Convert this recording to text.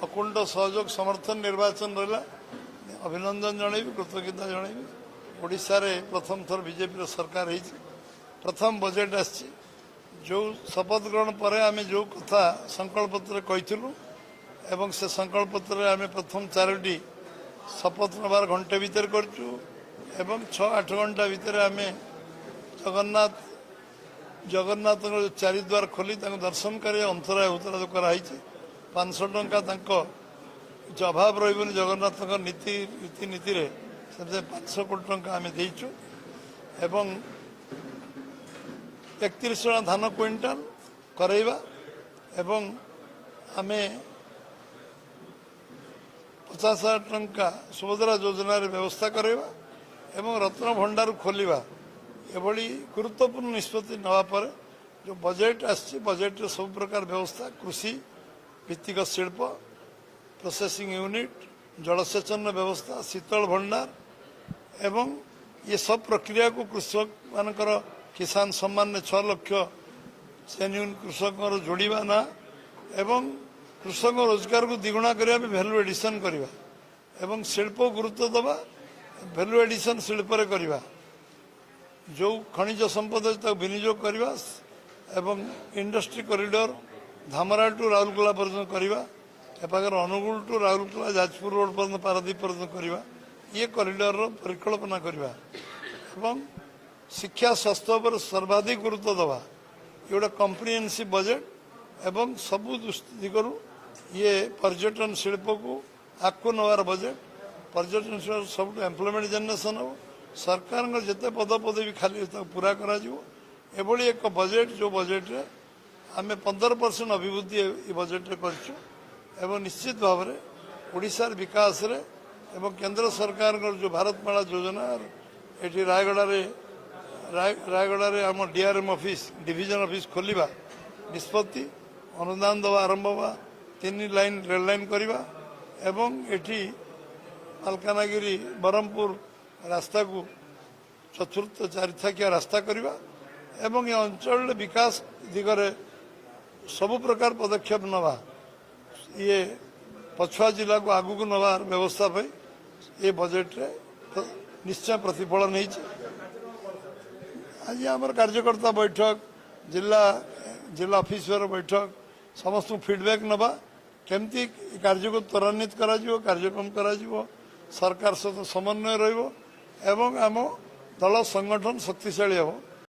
अकुंठ सहयोग समर्थन निर्वाचन रहा अभिनंदन जनइबी कृतज्ञता जनइबी ओडिशा रे प्रथम थर बीजेपी सरकार है प्रथम बजेट आसी जो शपथ ग्रहण पर आम जो कथा संकल्प पत्र कहीलु एवं से संकल्प पत्र आम प्रथम 4टी शपथ नबार घंटे भितर करचु एवं 6-8 घंटा भितर आम जगन्नाथ चारिद्वार खोली दर्शन कर अंतराय उतरा जो कराई 500 टंका जो अभाव रही जगन्नाथ रीतिनीति 500 कोटी टंका आम देचु एवं 31 टा धान क्विंटाल करैबा एवं आमे 50,000 टंका सुभद्रा योजना रे व्यवस्था करैबा एवं रत्न भंडार खोलिबा एभली गुरुत्वपूर्ण निष्पत्ति नवा पर जो बजेट आछि बजेट रे सब प्रकार व्यवस्था कृषि भित्तिक शिल्प प्रोसेसिंग यूनिट जलसेचन व्यवस्था शीतल भंडार एवं ये सब प्रक्रिया को कृषक मानकर किसान सम्मान ने 6 लाख जेन्युइन कृषक जोड़वा ना एवं कृषक रोजगार को द्विगुणा करने भैल्यू एडिशन करवा एवं शिल्प गुरुत्व दबा भैल्यू एडिशन शिल्प करवा जो खनिज संपद विनियोग करवा एवं industry corridor Dhamra to Rourkela पर्यटन करवा एपाखर अनुगुल टू राउरकेला जाजपुर रोड पर्यटन पारादीप पर्यटन करवा ये कॉरिडोर परिकल्पना करवा एवं शिक्षा स्वास्थ्य पर सर्वाधिक गुरुत्व दबा ये गोटे कम्प्रिहेन्सिव बजेट एवं सबु दिगरु ये पर्यटन शिल्प को आगू नवार बजेट पर्यटन शिल्प सब एम्प्लॉयमेंट जनरेशन हो सरकार जिते पद पदवी खाली पूरा करा एभली एक बजेट जो बजेट रे आम 15% अभिवृद्धि बजेट रे करछु एवं निश्चित भाव में ओडिशार विकास रे एवं केंद्र सरकार जो भारतमाला योजना एटी रायगड़ा रे आम डीआरएम ऑफिस डिविजन ऑफिस खोलिबा निष्पत्ति अनुदान दवा आरंभ हुआ 3 लाइन रेल लाइन करवा एवं एटी मालकानगिरी बरहमपुर रास्ता को चतुर्थ 4 थाकिया रास्ता करवा एवं ये अंचल विकास दिगरे सबु प्रकार पदक्षेप नवा ये पछुआ जिला को आगू को नवार व्यवस्था पे ये बजेट रे निश्चय प्रतिफलन नहीं। आज आम कार्यकर्ता बैठक जिला ऑफिसर बैठक समस्त फीडबैक नवा केमती कार्य को त्वरान्वित करा कार्यक्रम करा सरकार सहित समन्वय रहिबो एवं आम दल संगठन शक्तिशाली हो।